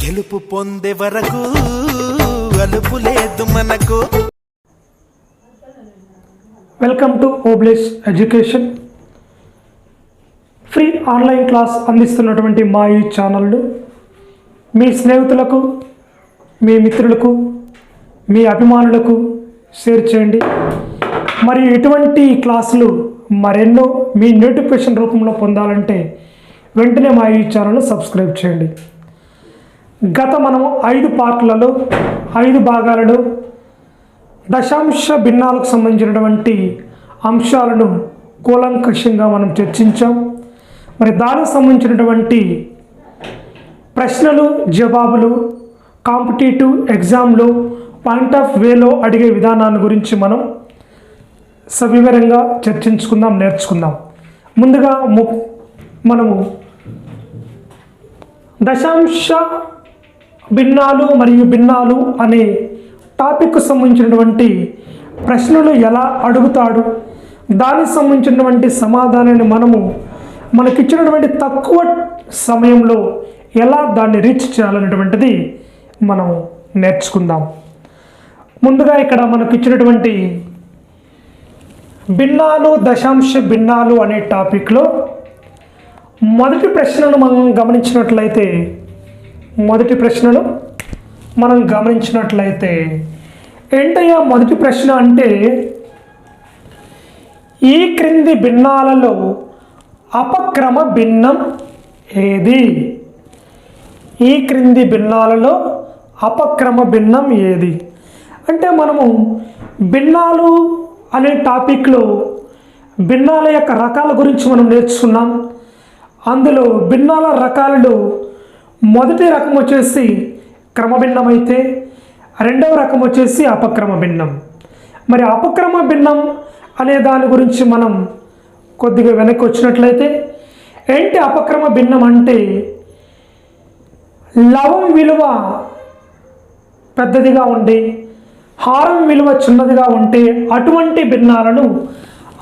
గెలుపు పొందే వరకు అలుపు లేదు మనకు. Welcome to Obulesh education. Free online class అందిస్తున్నటువంటి మా ఈ ఛానల్ను మీ స్నేహితులకు, మీ మిత్రులకు, మీ అభిమానులకు షేర్ చేయండి. మరియు ఇటువంటి క్లాసులు మరెన్నో మీ నోటిఫికేషన్ రూపంలో పొందాలంటే వెంటనే మా ఈ ఛానల్ను సబ్స్క్రైబ్ చేయండి. మనము 5 పార్ట్లలో 5 భాగాలలో దశాంశ భిన్నాలకు సంబంధించినటువంటి అంశాలను కూలంకషంగా మనం చర్చించాం. మరి దానికి సంబంధించినటువంటి ప్రశ్నలు, జవాబులు కాంపిటేటివ్ ఎగ్జామ్లో పాయింట్ ఆఫ్ వేలో అడిగే విధానాన్ని గురించి మనం సవివరంగా చర్చించుకుందాం, నేర్చుకుందాం. ముందుగా మనము దశాంశ భిన్నాలు మరియు భిన్నాలు అనే టాపిక్కు సంబంధించినటువంటి ప్రశ్నలు ఎలా అడుగుతాడు, దానికి సంబంధించినటువంటి సమాధానాన్ని మనకిచ్చినటువంటి తక్కువ సమయంలో ఎలా దాన్ని రీచ్ చేయాలనేటువంటిది మనం నేర్చుకుందాం. ముందుగా ఇక్కడ మనకు ఇచ్చినటువంటి భిన్నాలు, దశాంశ భిన్నాలు అనే టాపిక్లో మొదటి ప్రశ్నను మనం గమనించినట్లయితే ఏంటయ్యా మొదటి ప్రశ్న అంటే, ఈ క్రింది భిన్నాలలో అపక్రమ భిన్నం ఏది? ఈ క్రింది భిన్నాలలో అపక్రమ భిన్నం ఏది అంటే, మనము భిన్నాలు అనే టాపిక్లో భిన్నాల యొక్క రకాల గురించి మనం నేర్చుకున్నాం. అందులో భిన్నాల రకాలలో మొదటి రకం వచ్చేసి క్రమభిన్నం అయితే, రెండవ రకం వచ్చేసి అపక్రమ భిన్నం. మరి అపక్రమ భిన్నం అనే దాని గురించి మనం కొద్దిగా వెనక్కి వచ్చినట్లయితే, ఏంటి అపక్రమ భిన్నం అంటే, లవం విలువ పెద్దదిగా ఉండి హారం విలువ చిన్నదిగా ఉంటే అటువంటి భిన్నాలను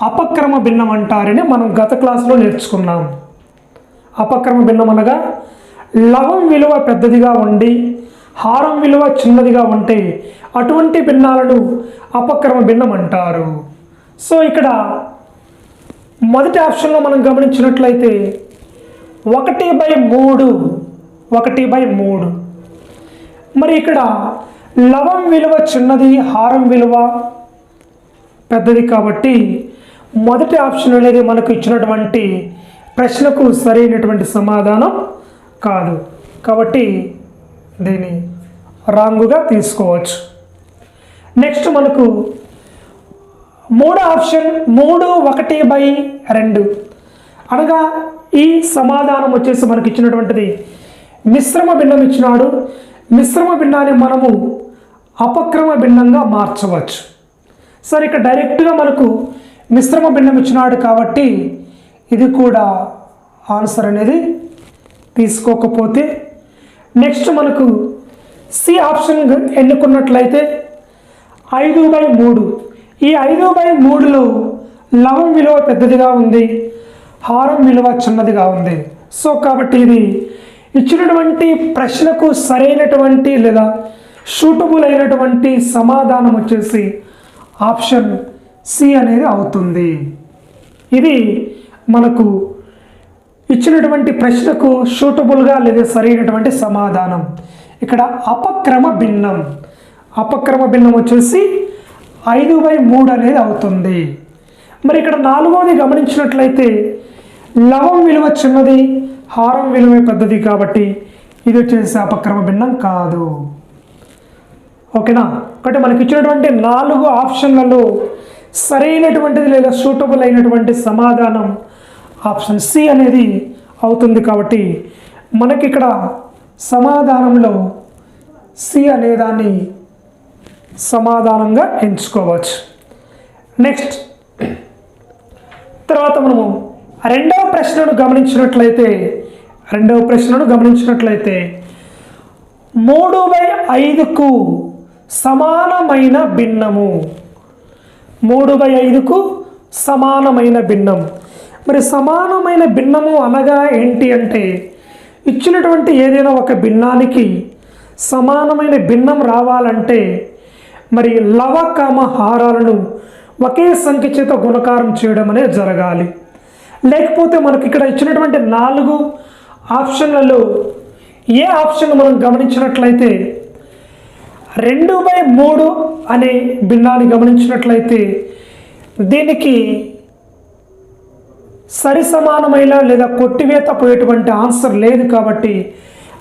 అపక్రమ భిన్నం అంటారని మనం గత క్లాసులో నేర్చుకున్నాం. అపక్రమ భిన్నం అనగా లవం విలువ పెద్దదిగా ఉండి హారం విలువ చిన్నదిగా ఉంటే అటువంటి భిన్నాలను అపక్రమ భిన్నం అంటారు. సో ఇక్కడ మొదటి ఆప్షన్లో మనం గమనించినట్లయితే 1/3. మరి ఇక్కడ లవం విలువ చిన్నది, హారం విలువ పెద్దది కాబట్టి మొదటి ఆప్షన్ అనేది మనకు ఇచ్చినటువంటి ప్రశ్నకు సరైనటువంటి సమాధానం కాదు. కాబట్టి దీన్ని రాంగుగా తీసుకోవచ్చు. నెక్స్ట్ మనకు మూడో ఆప్షన్ 3/1/2 అనగా ఈ సమాధానం వచ్చేసి మనకి ఇచ్చినటువంటిది మిశ్రమ భిన్నం ఇచ్చినాడు. మిశ్రమ భిన్నాన్ని మనము అపక్రమ భిన్నంగా మార్చవచ్చు. సరే, ఇక్కడ డైరెక్ట్గా మనకు మిశ్రమ భిన్నం ఇచ్చినాడు కాబట్టి ఇది కూడా ఆన్సర్ అనేది తీసుకోకపోతే, నెక్స్ట్ మనకు సి ఆప్షన్ ఎన్నుకున్నట్లయితే 5/3. ఈ 5/3లో లవం విలువ పెద్దదిగా ఉంది, హారం విలువ చిన్నదిగా ఉంది. సో కాబట్టి ఇది ఇచ్చినటువంటి ప్రశ్నకు సరైనటువంటి లేదా సూటబుల్ అయినటువంటి సమాధానం వచ్చేసి ఆప్షన్ సి అనేది అవుతుంది. ఇది మనకు ఇచ్చినటువంటి ప్రశ్నకు సూటబుల్గా లేదా సరైనటువంటి సమాధానం. ఇక్కడ అపక్రమ భిన్నం వచ్చేసి 5/3 అనేది అవుతుంది. మరి ఇక్కడ 4వది గమనించినట్లయితే లవం విలువ చిన్నది, హారం విలువ పెద్దది కాబట్టి ఇది వచ్చేసి అపక్రమ భిన్నం కాదు. ఓకేనా? కాబట్టి మనకి ఇచ్చినటువంటి 4 ఆప్షన్లలో సరైనటువంటిది లేదా సూటబుల్ అయినటువంటి సమాధానం ఆప్షన్ సి అనేది అవుతుంది. కాబట్టి మనకి ఇక్కడ సమాధానంలో సి అనేదాన్ని సమాధానంగా ఎంచుకోవచ్చు. నెక్స్ట్ తర్వాత మనము రెండవ ప్రశ్నను గమనించినట్లయితే 3/5కు సమానమైన భిన్నము. 3/5కు సమానమైన భిన్నం. మరి సమానమైన భిన్నము అనగా ఏంటి అంటే, ఇచ్చినటువంటి ఏదైనా ఒక భిన్నానికి సమానమైన భిన్నం రావాలంటే మరి లవకమ హారాలను ఒకే సంఖ్య చేత గుణకారం చేయడం అనేది జరగాలి. లేకపోతే మనకి ఇక్కడ ఇచ్చినటువంటి 4 ఆప్షన్లలో ఏ ఆప్షన్ మనం గమనించినట్లయితే 2/3 అనే భిన్నాన్ని గమనించినట్లయితే దీనికి సరి సమానమైన లేదా కొట్టివేత పోయేటువంటి ఆన్సర్ లేదు. కాబట్టి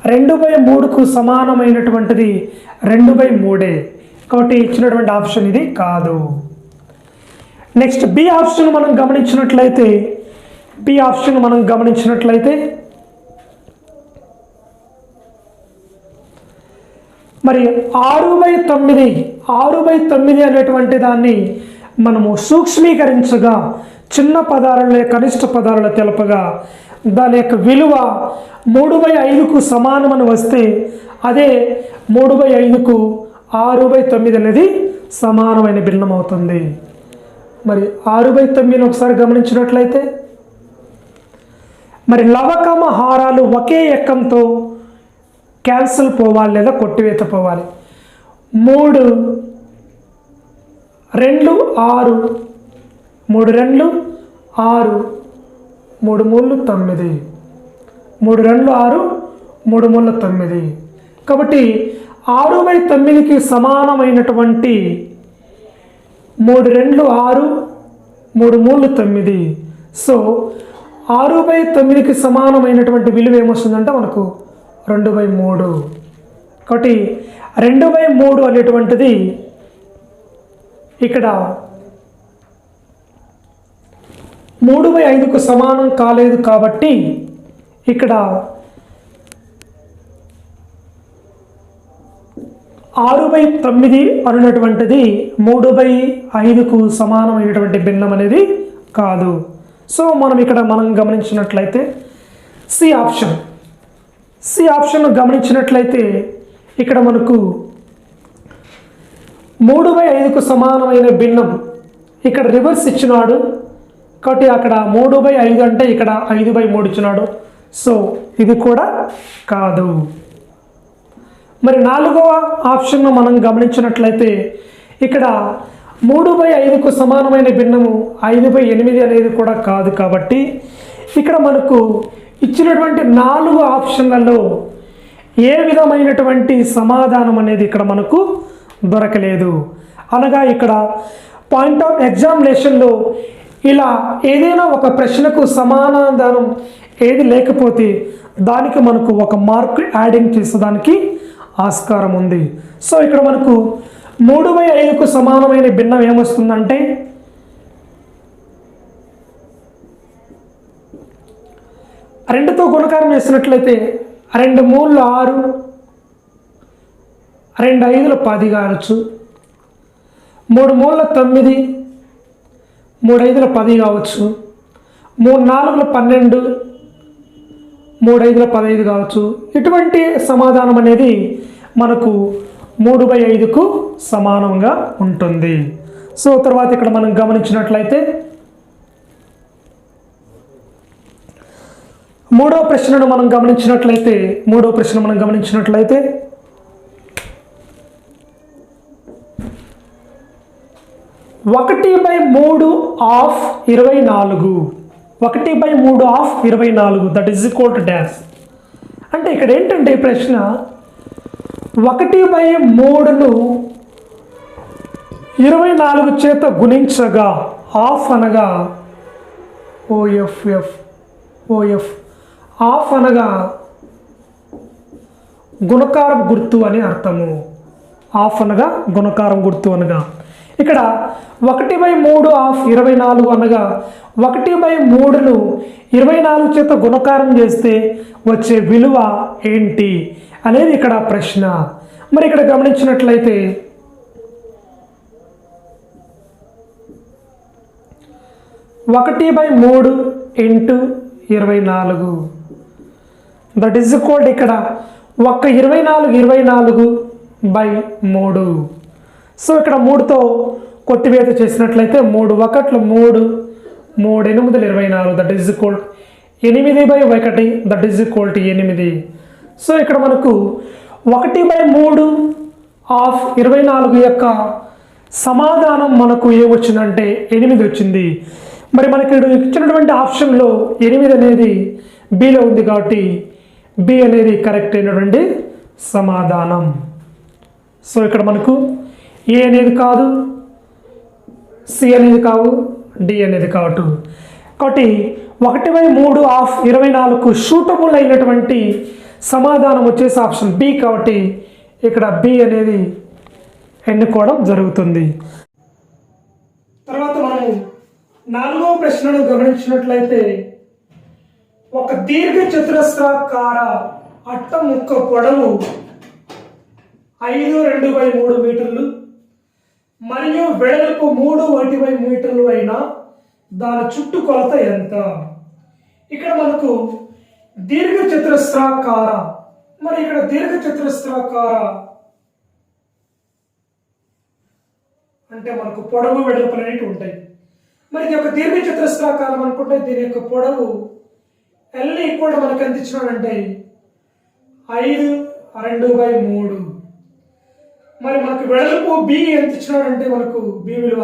2/3కు సమానమైనటువంటిది 2/3. కాబట్టి ఇచ్చినటువంటి ఆప్షన్ ఇది కాదు. నెక్స్ట్ బి ఆప్షన్ మనం గమనించినట్లయితే మరి 6/9 అనేటువంటి దాన్ని మనము సూక్ష్మీకరించగా చిన్న పదాలలో కనిష్ట పదాలలో తెలపగా దాని యొక్క విలువ 3/5కు సమానమని వస్తే అదే 3/5కు 6/9 అనేది సమానమైన భిన్నం అవుతుంది. మరి 6/9 ఒకసారి గమనించినట్లయితే మరి లవకమ హారాలు ఒకే ఎక్కంతో క్యాన్సిల్ పోవాలి లేదా కొట్టివేత పోవాలి. 3 2 6 3 2 6 3 3 9 3 2 6 3 3 9. కాబట్టి 6/9కి సమానమైనటువంటి 3 2 6 3 3 9. సో 6/9కి సమానమైనటువంటి విలువ ఏమొస్తుందంటే మనకు 2/3. కాబట్టి 2/3 అనేటువంటిది ఇక్కడ 3/5కు సమానం కాలేదు. కాబట్టి ఇక్కడ 6/9 అనేటువంటిది 3/5కు సమానమైనటువంటి భిన్నం అనేది కాదు. సో మనం గమనించినట్లయితే సి ఆప్షన్ గమనించినట్లయితే ఇక్కడ మనకు 3/5కు సమానమైన భిన్నం ఇక్కడ రివర్స్ ఇచ్చినాడు. కాబట్టి అక్కడ 3/5 అంటే ఇక్కడ 5/3 ఇచ్చినాడు. సో ఇది కూడా కాదు. మరి 4వ ఆప్షన్ను మనం గమనించినట్లయితే ఇక్కడ 3/5కు సమానమైన భిన్నము 5/8 అనేది కూడా కాదు. కాబట్టి ఇక్కడ మనకు ఇచ్చినటువంటి 4 ఆప్షన్లలో ఏ విధమైనటువంటి సమాధానం అనేది ఇక్కడ మనకు దొరకలేదు. అనగా ఇక్కడ పాయింట్ ఆఫ్ ఎగ్జామినేషన్లో ఇలా ఏదైనా ఒక ప్రశ్నకు సమాధానం ఏది లేకపోతే దానికి మనకు ఒక మార్క్ యాడింగ్ చేసేదానికి ఆస్కారం ఉంది. సో ఇక్కడ మనకు 3/5కు సమానమైన భిన్నం ఏమొస్తుందంటే 2తో గుణకారం చేసినట్లయితే 2 3 6 2 5 10 కావచ్చు. 3 3 9 3 5 10 కావచ్చు. 3 4 12 3 5 15 కావచ్చు. ఇటువంటి సమాధానం అనేది మనకు 3/5కు సమానంగా ఉంటుంది. సో తర్వాత ఇక్కడ మనం గమనించినట్లయితే మూడవ ప్రశ్నను మనం గమనించినట్లయితే 1/3 of 24 1/3 of 24 that is equal to dash. అంటే ఇక్కడ ఏంటంటే ఈ ప్రశ్న 1/3ను 24 చేత గుణించగా ఆఫ్ అనగా ఓఎఫ్ ఆఫ్ అనగా గుణకారం గుర్తు అని అర్థము. ఆఫ్ అనగా గుణకారం గుర్తు అనగా ఇక్కడ 1/3 ఆఫ్ 24 అనగా 1/3ను 24 చేత గుణకారం చేస్తే వచ్చే విలువ ఏంటి అనేది ఇక్కడ ప్రశ్న. మరి ఇక్కడ గమనించినట్లయితే 1/3 ఇంటూ 24 దట్ ఈజ్ ఈక్వల్ ఇక్కడ 24/3. సో ఇక్కడ 3తో కొట్టివేత చేసినట్లయితే 3 1 3 3 8 24 that is equal 8/1 that is equal to 8. So ఇక్కడ మనకు 1/3 ఆఫ్ 24 యొక్క సమాధానం మనకు ఏమొచ్చిందంటే 8 వచ్చింది. మరి మనకి ఇచ్చినటువంటి ఆప్షన్లో 8 అనేది బిలో ఉంది కాబట్టి బి అనేది కరెక్ట్ అయినటువంటి సమాధానం. సో ఇక్కడ మనకు ఏ అనేది కాదు, సి అనేది కావు, డి అనేది కావట్టు. కాబట్టి 1/3 ఆఫ్ 24 సూటబుల్ అయినటువంటి సమాధానం వచ్చేసి ఆప్షన్ బి కాబట్టి ఇక్కడ బి అనేది ఎన్నుకోవడం జరుగుతుంది. తర్వాత మనము 4వ ప్రశ్నను గమనించినట్లయితే ఒక దీర్ఘ చతురస్రాకార అట్ట ముక్క పొడవు 5/2/3 మీటర్లు మరియు వెడల్పు 3/1 మీటర్లు అయినా దాని చుట్టుకొలత ఎంత? ఇక్కడ మనకు దీర్ఘ చతురస్రాకార, మరి ఇక్కడ దీర్ఘ చతురస్రాకార అంటే మనకు పొడవు వెడల్పు అనేవి ఉంటాయి. మరి ఇది ఒక దీర్ఘ చతురస్రాకారం అనుకుంటే దీని యొక్క పొడవు ఎల్ ఈక్వల్ మనకు ఎంత ఇచ్చినాడంటే 5/2/3. మరి మనకు వెడల్పు బి ఎంత ఇచ్చినాడంటే మనకు బి విలువ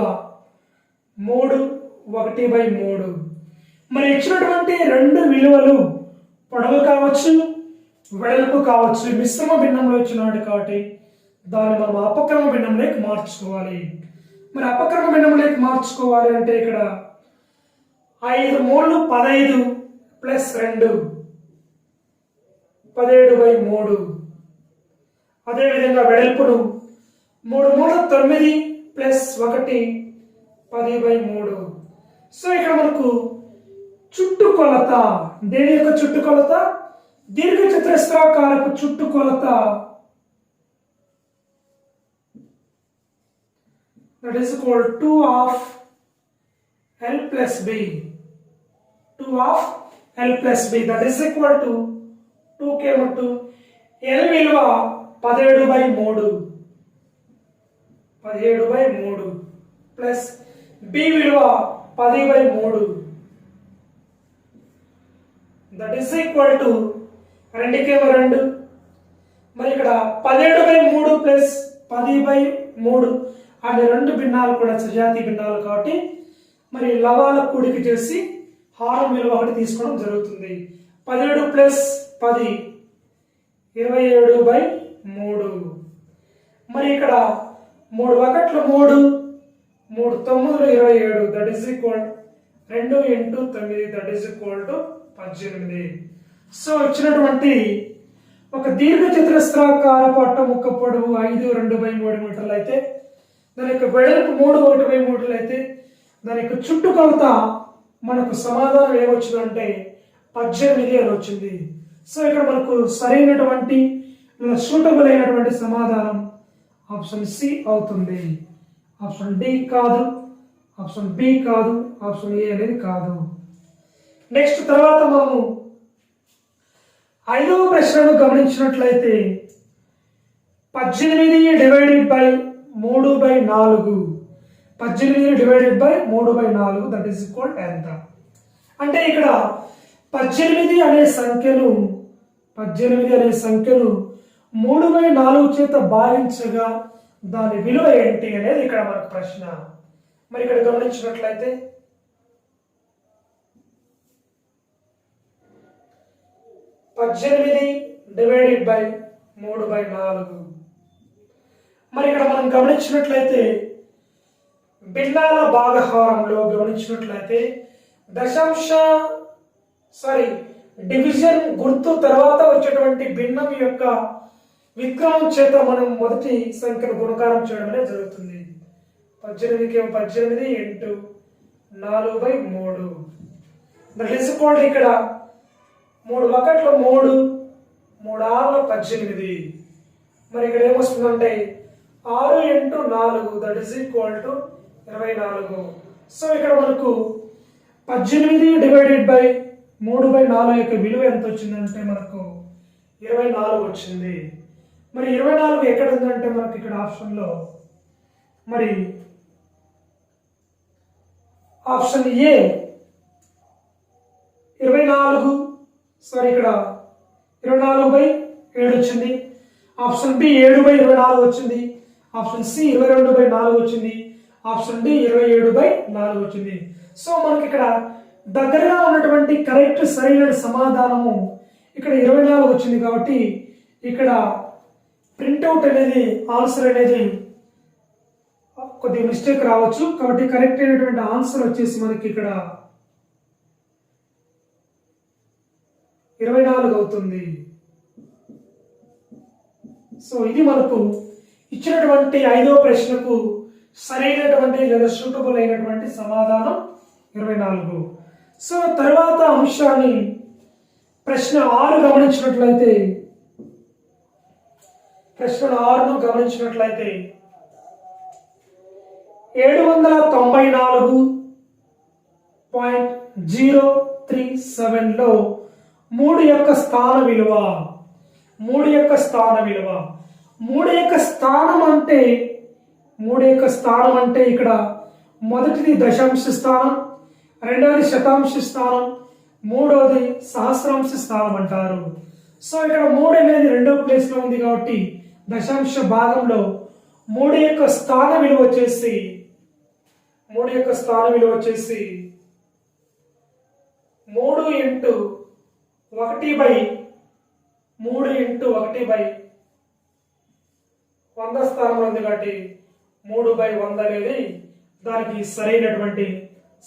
3/1/3. మరి ఇచ్చినటువంటి రెండు విలువలు పొడవు కావచ్చు, వెడల్పు కావచ్చు, మిశ్రమ భిన్నంలో ఇచ్చినాడు కాబట్టి దాన్ని మనం అపక్రమ భిన్నంలోకి మార్చుకోవాలి. మరి అపక్రమ భిన్నంలోకి మార్చుకోవాలి అంటే ఇక్కడ 5/3 15 ప్లస్ 2 17/3. అదేవిధంగా వెడల్పును 3/3 9 ప్లస్ 1 10/3. సో ఇక్కడ మనకు చుట్టుకొలత, దేని యొక్క చుట్టుకొలత? దీర్ఘ చతురస్రాకారపు చుట్టుకొలత that is called 2 of L plus B. 2 of L plus B that is equal to 2 కేమట్టు L విలువ 17/3 ప్లస్ B విలువ 10/3 దట్ ఈస్ ఈక్వల్ టు 2 మరి ఇక్కడ 17/3 ప్లస్ 10/3 అనే రెండు భిన్నాలు కూడా సజాతి భిన్నాలు కాబట్టి మరి లవాల కూడిక చేసి హారం విలువ 1 తీసుకోవడం జరుగుతుంది. 17 ప్లస్ 10 27/3. మరి ఇక్కడ 3 1 3 3 9 27 that is equal 2 × 9 that is equal to 18. So ఇచ్చినటువంటి ఒక దీర్ఘ చతురస్రాకారపు అట్ట ముక్క పొడవు 5/2/3 మీటర్లు అయితే దాని యొక్క వెడల్పు 3/1/3 అయితే దాని యొక్క చుట్టుకొలత మనకు సమాధానం ఏమొచ్చిందంటే 18 అని వచ్చింది. సో ఇక్కడ మనకు సరైనటువంటి సూటబుల్ అయినటువంటి సమాధానం ఆప్షన్ సి అవుతుంది. ఆప్షన్ డి కాదు, ఆప్షన్ బి కాదు, ఆప్షన్ ఏ అనేది కాదు. నెక్స్ట్ తర్వాత మనము 5వ ప్రశ్నను గమనించినట్లయితే 18 divided by 3/4 18 divided by 3/4 that is equal ఎంత? అంటే ఇక్కడ 18 అనే సంఖ్యను 3/4 చేత భాగించగా దాని విలువ ఏంటి అనేది ఇక్కడ మనకు ప్రశ్న. మరి ఇక్కడ గమనించినట్లయితే 18 డివైడెడ్ బై 3/4. మరి ఇక్కడ మనం గమనించినట్లయితే భిన్నాల భాగహారంలో గమనించినట్లయితే డివిజన్ గుర్తు తర్వాత వచ్చేటువంటి భిన్నం యొక్క విక్రమం చేత మనం మొదటి సంఖ్యను గుణకారం చేయడం అనేది జరుగుతుంది. 18 × 4/3 దట్ ఈస్ ఈక్వల్ ఇక్కడ 3 1 3 3 6 18. మరి ఇక్కడ ఏమొస్తుందంటే 6 × 4 that is equal to 24. So ఇక్కడ మనకు 18 డివైడెడ్ బై 3/4 యొక్క విలువ ఎంత వచ్చిందంటే మనకు 24 వచ్చింది. మరి 24 ఎక్కడ ఉందంటే మనకి ఇక్కడ ఆప్షన్లో మరి ఆప్షన్ ఏ 24 సారీ ఇక్కడ 24/7 వచ్చింది. ఆప్షన్ బి 7/24 వచ్చింది. ఆప్షన్ సి 22/4 వచ్చింది. ఆప్షన్ డి 27/4 వచ్చింది. సో మనకి ఇక్కడ దగ్గరగా ఉన్నటువంటి కరెక్ట్ సరైన సమాధానము ఇక్కడ 24 వచ్చింది. కాబట్టి ఇక్కడ ప్రింట్అవుట్ అనేది ఆన్సర్ అనేది కొద్దిగా మిస్టేక్ రావచ్చు. కాబట్టి కరెక్ట్ అయినటువంటి ఆన్సర్ వచ్చేసి మనకి ఇక్కడ 24 అవుతుంది. సో ఇది మనకు ఇచ్చినటువంటి 5వ ప్రశ్నకు సరైనటువంటి లేదా సూటబుల్ అయినటువంటి సమాధానం 24. సో తర్వాత అంశాన్ని ప్రశ్న 6 గమనించినట్లయితే ప్రశ్న 6ను గమనించినట్లయితే 734.037 లో 3 యొక్క స్థాన విలువ 3 యొక్క స్థానం అంటే ఇక్కడ మొదటిది దశాంశ స్థానం, రెండవది శతాంశ స్థానం, మూడవది సహస్రాంశ స్థానం అంటారు. సో ఇక్కడ 3 అనేది 2వ ప్లేస్ లో ఉంది కాబట్టి దశాంశ భాగంలో 3 యొక్క స్థాన విలువ వచ్చేసి 3 ఇంటూ 100 స్థానంలో ఉంది కాబట్టి 3/100 అనేది దానికి సరైనటువంటి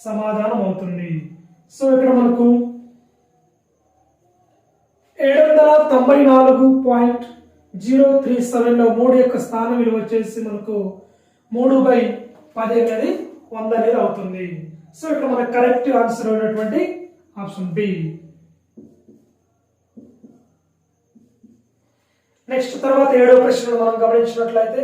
సమాధానం అవుతుంది. సో ఇక్కడ మనకు 794.037 లో 3 యొక్క స్థాన విలువ వచ్చేసి మనకు 3/10 అనేది 100 అనేది అవుతుంది. సో ఇక్కడ మనకు కరెక్ట్ ఆన్సర్ అయినటువంటి ఆప్షన్ బి. నెక్స్ట్ తర్వాత 7వ ప్రశ్నను మనం గమనించినట్లయితే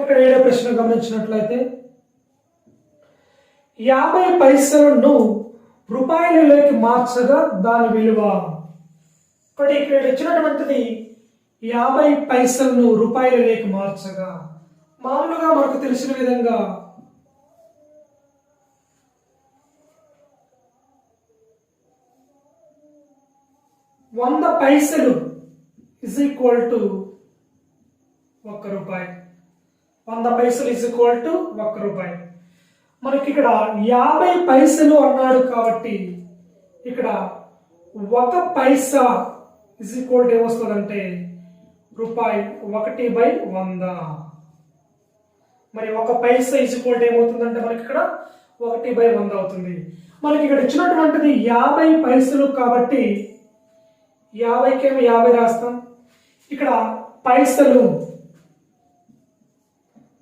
ఇక్కడ 7వ ప్రశ్న గమనించినట్లయితే 50 పైసలను రూపాయలలోకి మార్చగా దాని విలువ. ఇక్కడ ఇచ్చినటువంటిది 50 పైసలను రూపాయలలోకి మార్చగా మామూలుగా మనకు తెలిసిన విధంగా 100 పైసలు ఇజ్ ఈక్వల్ టు 1 రూపాయి. 100 పైసలు ఇజ్ ఈక్వల్ టు 1 రూపాయి. మనకి ఇక్కడ 50 పైసలు అన్నాడు కాబట్టి ఇక్కడ 1 పైసా ఇజ్ ఈక్వల్ టు ఏమొస్తుందంటే రూపాయి 1/100. మరి 1 పైసా ఇజ్ ఈక్వల్ టు ఏమవుతుందంటే మనకి ఇక్కడ 1/100 అవుతుంది. మనకి ఇక్కడ ఇచ్చినటువంటిది 50 పైసలు కాబట్టి 50కేమో 50 రాస్తాం. ఇక్కడ పైసలు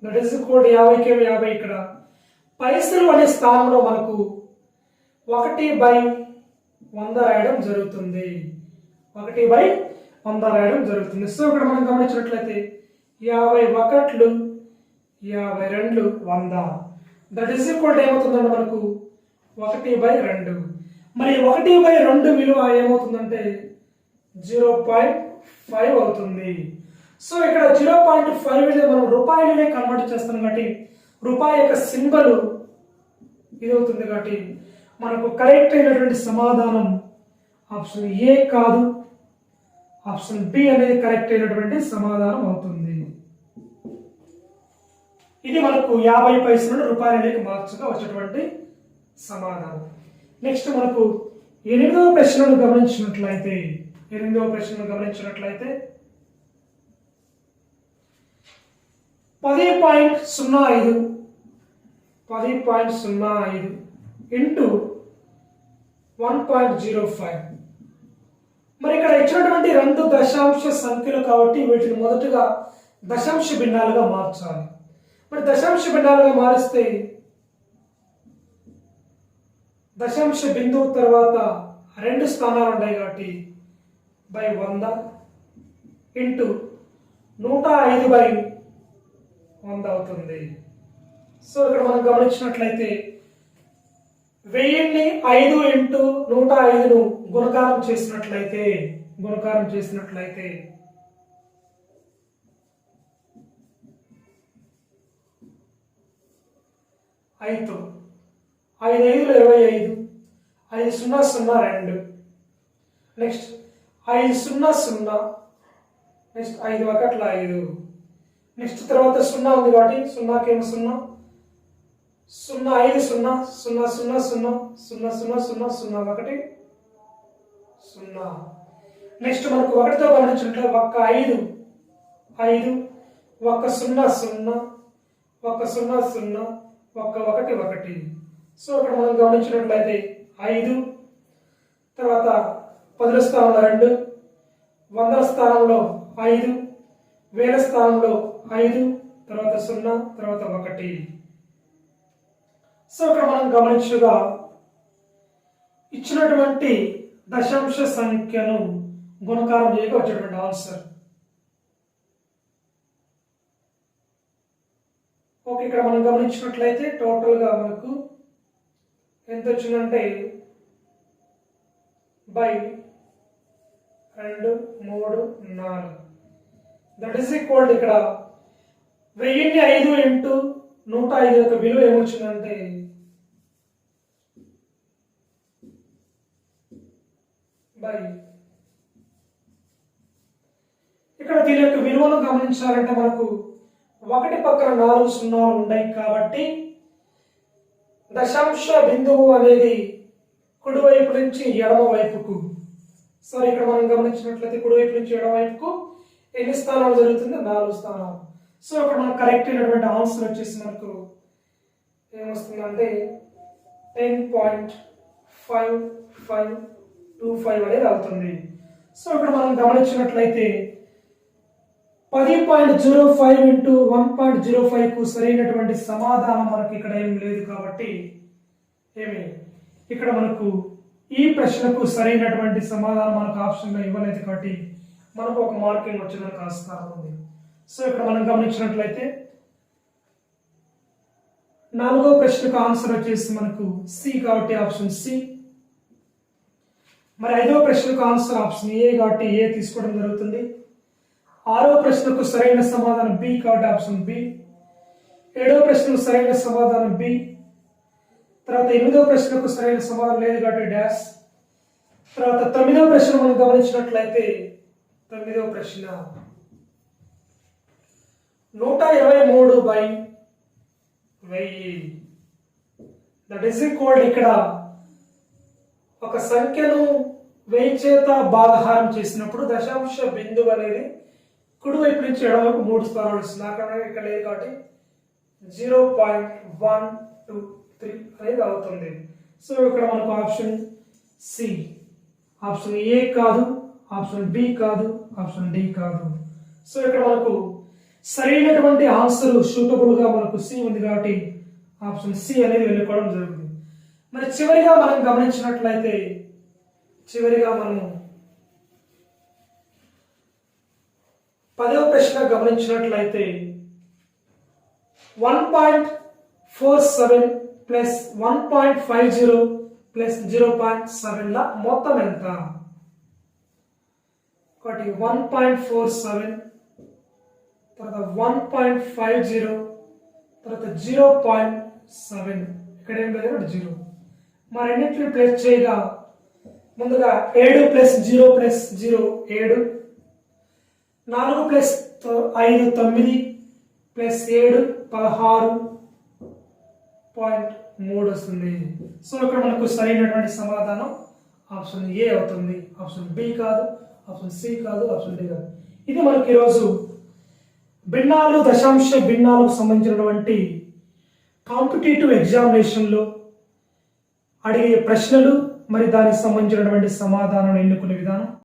దట్ ఈస్ ఈక్వల్ టు 50కేమో 50. ఇక్కడ పైసలు అనే స్థానంలో మనకు 1/100 రాయడం జరుగుతుంది. 1/100 రాయడం జరుగుతుంది. సో ఇక్కడ మనం గమనించినట్లయితే 51 52 100 దట్ ఈస్ ఈక్వల్ టు ఏమవుతుందంటే మనకు 1/2. మరి 1/2 విలువ ఏమవుతుందంటే 0.5 అవుతుంది. సో ఇక్కడ 0.5 అనేది మనం రూపాయలనే కన్వర్ట్ చేస్తాం కాబట్టి రూపాయి యొక్క సింబల్ ఇది అవుతుంది. కాబట్టి మనకు కరెక్ట్ అయినటువంటి సమాధానం ఆప్షన్ ఏ కాదు, ఆప్షన్ బి అనేది కరెక్ట్ అయినటువంటి సమాధానం అవుతుంది. ఇది మనకు 50 పైసలను రూపాయలకి మార్చగా వచ్చేటువంటి సమాధానం. నెక్స్ట్ మనకు 8వ ప్రశ్నను గమనించినట్లయితే 10.05 ఇంటూ 1.05. మరి ఇక్కడ ఇచ్చినటువంటి 2 దశాంశ సంఖ్యలు కాబట్టి వీటిని మొదటగా దశాంశ భిన్నాలుగా మార్చాలి. మరి దశాంశ భిన్నాలుగా మారిస్తే దశాంశ బిందువు తర్వాత 2 స్థానాలు ఉన్నాయి కాబట్టి 100 ఇంటూ 105/100 అవుతుంది. సో ఇక్కడ మనం గమనించినట్లయితే 1000ని 5 ఇంటూ 105ను గుణకారం చేసినట్లయితే 5తో 5 5లు 25, 5 0 0 2, నెక్స్ట్ 5 0 0, నెక్స్ట్ 5 1 5, నెక్స్ట్ తర్వాత 0 ఉంది కాబట్టి 0కేమో 0, 0 5 0 0 0 0 0 0 0 0 1 0. నెక్స్ట్ మనకు 1తో గమనించినట్లయితే ఒక్క 5 5, ఒక్క 0 0, ఒక్క 0 0, ఒక్క 1 1. సో ఇక్కడ మనం గమనించినట్లయితే 5, తర్వాత 10ల స్థానంలో 2, 100ల స్థానంలో 5, 1000ల స్థానంలో 5, తర్వాత 0, తర్వాత 1. సో ఇక్కడ మనం గమనించగా ఇచ్చినటువంటి దశాంశ సంఖ్యను గుణకారం చేయగా వచ్చేటువంటి ఆన్సర్. ఓకే, ఇక్కడ మనం గమనించినట్లయితే టోటల్గా మనకు ఎంత వచ్చిందంటే బై 2 3 4, దట్ ఈస్ ఈక్వల్ ఇక్కడ 1000ని 5 ఇంటూ 105 యొక్క విలువ ఏమొచ్చిందంటే బై, ఇక్కడ దీని యొక్క విలువను గమనించాలంటే మనకు 1 పక్కన 4 సున్నాలు ఉన్నాయి కాబట్టి దశాంశ బిందువు అనేది కుడివైపు నుంచి ఎడమ వైపుకు, సారీ ఇక్కడ మనం గమనించినట్లయితే కుడివైపు నుంచి ఎడమ వైపుకు ఎన్ని స్థానాలు జరుగుతుంది? 4 స్థానాలు. సో ఇక్కడ మనకు కరెక్ట్ అయినటువంటి ఆన్సర్ వచ్చేసి మనకు ఏమొస్తుందంటే 10.5525 అనేది అవుతుంది. సో ఇక్కడ మనం గమనించినట్లయితే 10.05 ఇంటూ 1.05కు సరైనటువంటి సమాధానం మనకి ఇక్కడ ఏం లేదు కాబట్టి ఇక్కడ మనకు ఈ ప్రశ్నకు సరైనటువంటి సమాధానం మనకు ఆప్షన్లో ఇవ్వలేదు కాబట్టి మనకు ఒక మార్కింగ్ వచ్చేదానికి ఆస్కారం ఉంది. సో ఇక్కడ మనం గమనించినట్లయితే 4వ ప్రశ్నకు ఆన్సర్ వచ్చేసి మనకు సి కాబట్టి ఆప్షన్ సి. మరి 5వ ప్రశ్నకు ఆన్సర్ ఆప్షన్ ఏ కాబట్టి ఏ తీసుకోవడం జరుగుతుంది. 6వ ప్రశ్నకు సరైన సమాధానం బి కాబట్టి ఆప్షన్ బి. 7వ ప్రశ్నకు సరైన సమాధానం బి. తర్వాత 8వ ప్రశ్నకు సరైన సమాధానం లేదు కాబట్టి డాష్. తర్వాత 9వ ప్రశ్న మనం గమనించినట్లయితే 9వ ప్రశ్న 123/1000, దట్ ఈస్ ఈక్వల్ ఇక్కడ ఒక సంఖ్యను 1000 చేత భాగహారం చేసినప్పుడు దశాంశ బిందువు అనేది కుడివైపు నుంచి ఎడమవైపు 3 స్థానాలు వస్తుంది. అక్కడ ఇక్కడ లేదు కాబట్టి 0.123 అనేది అవుతుంది. సో ఇక్కడ మనకు ఆప్షన్ సి, ఆప్షన్ ఏ కాదు, ఆప్షన్ బి కాదు, ఆప్షన్ డి కాదు. సో ఇక్కడ మనకు సరైనటువంటి ఆన్సర్ సూటబుల్ గా మనకు సి ఉంది కాబట్టి ఆప్షన్ సి అనేది వెళ్ళుకోవడం జరుగుతుంది. మరి చివరిగా మనం గమనించినట్లయితే మనము 10వ ప్రశ్న గమనించినట్లయితే 1.47 ప్లస్ 1.50 ప్లస్ 0.7 ల మొత్తం ఎంత? ఒకటి 1.47, తర్వాత 1.50, తర్వాత 0.7, ఇక్కడ ఏం లేదు 0. మరి రెండింటిని ప్లస్ చేయగా ముందుగా 7 ప్లస్ 0 ప్లస్ 0 7, 4 ప్లస్ 5 9 ప్లస్ 7 16.3 వస్తుంది. సో ఇక్కడ మనకు సరైనటువంటి సమాధానం ఆప్షన్ ఏ అవుతుంది. ఆప్షన్ బి కాదు, ఆప్షన్ సి కాదు, ఆప్షన్ డి కాదు. ఇది మనకి ఈరోజు భిన్నాలు, దశాంశ భిన్నాలకు సంబంధించినటువంటి కాంపిటేటివ్ ఎగ్జామినేషన్లో అడిగే ప్రశ్నలు మరి దానికి సంబంధించినటువంటి సమాధానం ఎన్నుకునే విధానం.